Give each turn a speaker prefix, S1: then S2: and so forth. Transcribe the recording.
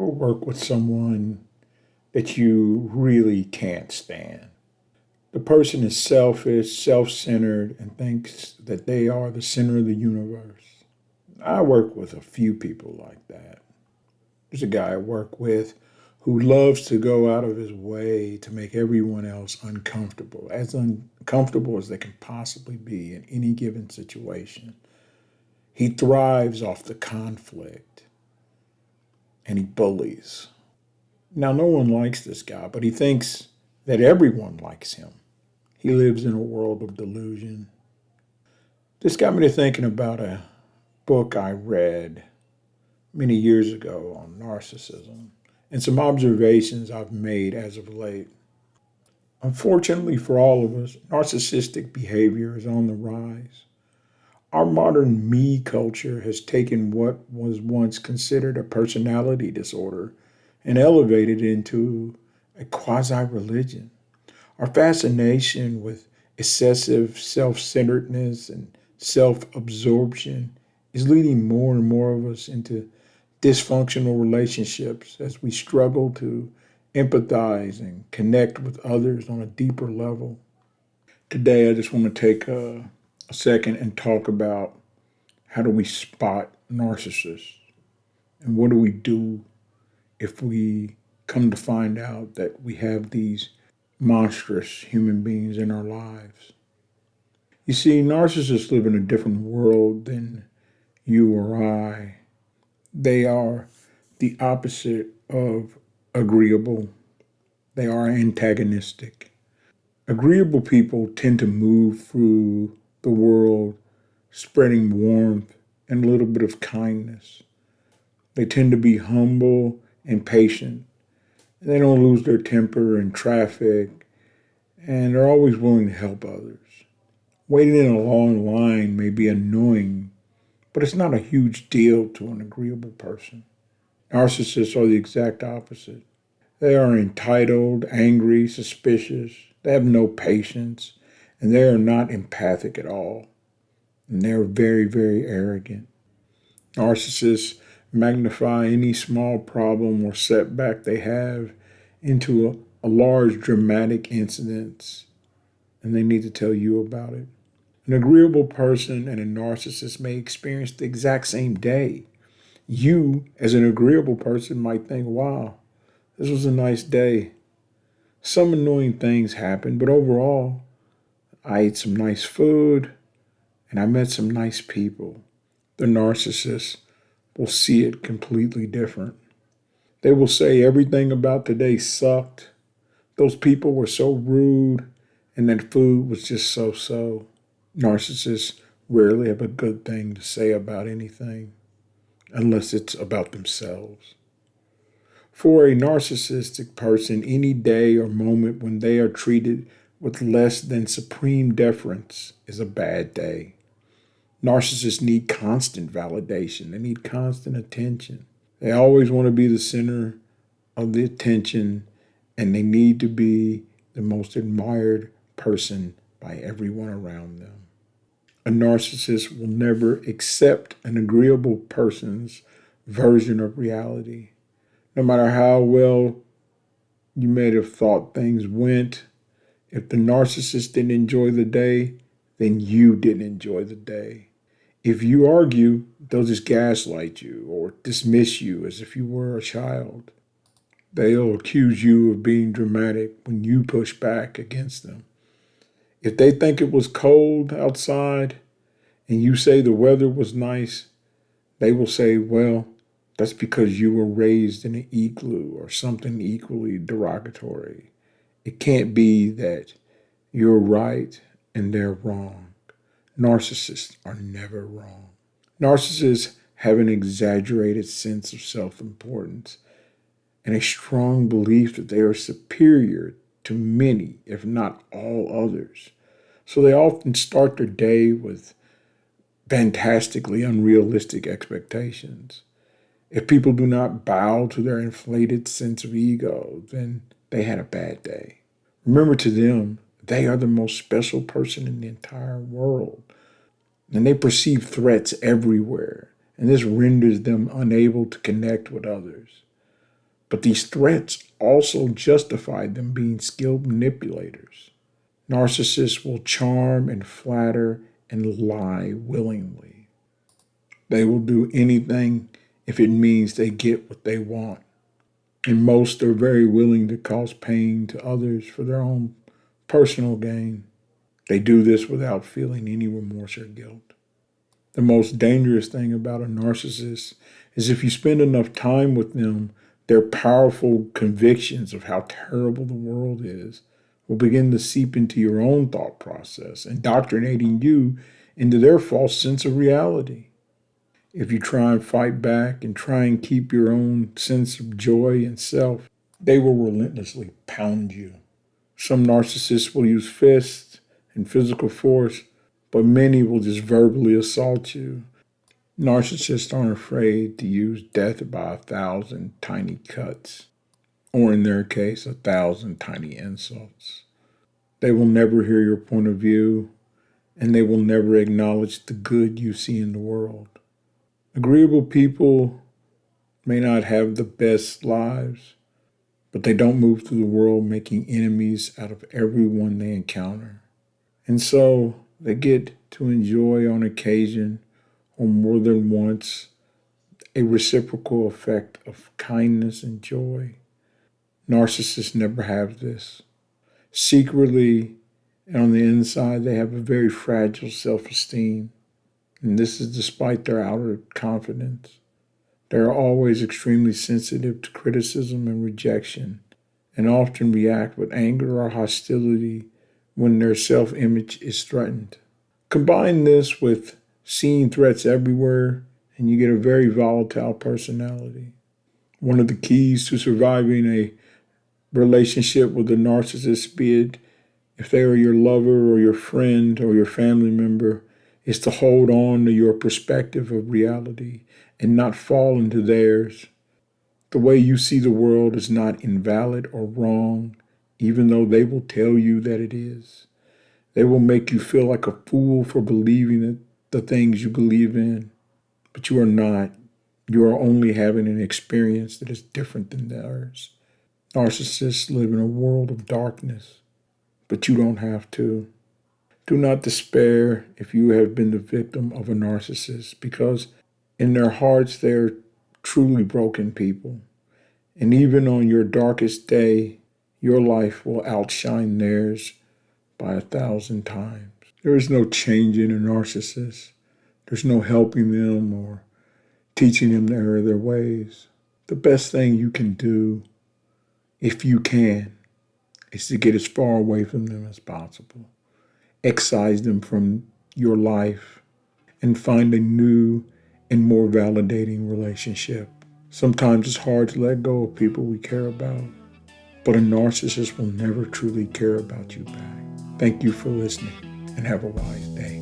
S1: ever work with someone that you really can't stand? The person is selfish, self centered, and thinks that they are the center of the universe. I work with a few people like that. There's a guy I work with who loves to go out of his way to make everyone else uncomfortable as they can possibly be in any given situation. He thrives off the conflict and he bullies. Now, no one likes this guy, but he thinks that everyone likes him. He lives in a world of delusion. This got me to thinking about a book I read many years ago on narcissism and some observations I've made as of late. Unfortunately for all of us, narcissistic behavior is on the rise. Our modern me culture has taken what was once considered a personality disorder and elevated it into a quasi religion. Our fascination with excessive self centeredness and self absorption is leading more and more of us into dysfunctional relationships as we struggle to empathize and connect with others on a deeper level. Today, I just want to take a second and talk about how do we spot narcissists and what do we do if we come to find out that we have these monstrous human beings in our lives. You see, narcissists live in a different world than you or I. They are the opposite of agreeable. They are antagonistic. Agreeable people tend to move through the world spreading warmth and a little bit of kindness. They tend to be humble and patient. They don't lose their temper in traffic, and they're always willing to help others. Waiting in a long line may be annoying, but it's not a huge deal to an agreeable person. Narcissists are the exact opposite. They are entitled, angry, suspicious. They have no patience, and they are not empathic at all. And they're very, very arrogant. Narcissists magnify any small problem or setback they have into a large dramatic incident, and they need to tell you about it. An agreeable person and a narcissist may experience the exact same day. You, as an agreeable person, might think, wow, this was a nice day. Some annoying things happened, but overall, I ate some nice food and I met some nice people. The narcissist will see it completely different. They will say everything about today sucked. Those people were so rude, and that food was just so so. Narcissists rarely have a good thing to say about anything unless it's about themselves. For a narcissistic person, any day or moment when they are treated with less than supreme deference is a bad day. Narcissists need constant validation, they need constant attention. They always want to be the center of the attention, and they need to be the most admired person by everyone around them. A narcissist will never accept an agreeable person's version of reality. No matter how well you may have thought things went, if the narcissist didn't enjoy the day, then you didn't enjoy the day. If you argue, they'll just gaslight you or dismiss you as if you were a child. They'll accuse you of being dramatic when you push back against them. If they think it was cold outside and you say the weather was nice, they will say, well, that's because you were raised in an igloo or something equally derogatory. It can't be that you're right and they're wrong. Narcissists are never wrong. Narcissists have an exaggerated sense of self importance and a strong belief that they are superior to many, if not all others. So they often start their day with fantastically unrealistic expectations. If people do not bow to their inflated sense of ego, then they had a bad day. Remember, to them, they are the most special person in the entire world. And they perceive threats everywhere. And this renders them unable to connect with others. But these threats also justify them being skilled manipulators. Narcissists will charm and flatter and lie willingly. They will do anything if it means they get what they want. And most are very willing to cause pain to others for their own personal gain. They do this without feeling any remorse or guilt. The most dangerous thing about a narcissist is if you spend enough time with them, their powerful convictions of how terrible the world is will begin to seep into your own thought process, indoctrinating you into their false sense of reality. If you try and fight back and try and keep your own sense of joy and self, they will relentlessly pound you. Some narcissists will use fists and physical force, but many will just verbally assault you. Narcissists aren't afraid to use death by 1,000 tiny cuts, or in their case, 1,000 tiny insults. They will never hear your point of view, and they will never acknowledge the good you see in the world. Agreeable people may not have the best lives, but they don't move through the world making enemies out of everyone they encounter. And so they get to enjoy on occasion, or more than once, a reciprocal effect of kindness and joy. Narcissists never have this. Secretly and on the inside, they have a very fragile self-esteem, and this is despite their outer confidence. They are always extremely sensitive to criticism and rejection, and often react with anger or hostility when their self-image is threatened. Combine this with seeing threats everywhere, and you get a very volatile personality. One of the keys to surviving a relationship with a narcissist, be it if they are your lover or your friend or your family member, is to hold on to your perspective of reality and not fall into theirs. The way you see the world is not invalid or wrong, even though they will tell you that it is. They will make you feel like a fool for believing the things you believe in, but you are not. You are only having an experience that is different than theirs. Narcissists live in a world of darkness, but you don't have to. Do not despair if you have been the victim of a narcissist, because in their hearts they are truly broken people. And even on your darkest day, your life will outshine theirs by 1,000 times. There is no changing a narcissist. There's no helping them or teaching them to err their ways. The best thing you can do, if you can, is to get as far away from them as possible. Excise them from your life and find a new and more validating relationship. Sometimes it's hard to let go of people we care about, but a narcissist will never truly care about you back. Thank you for listening, and have a wise day.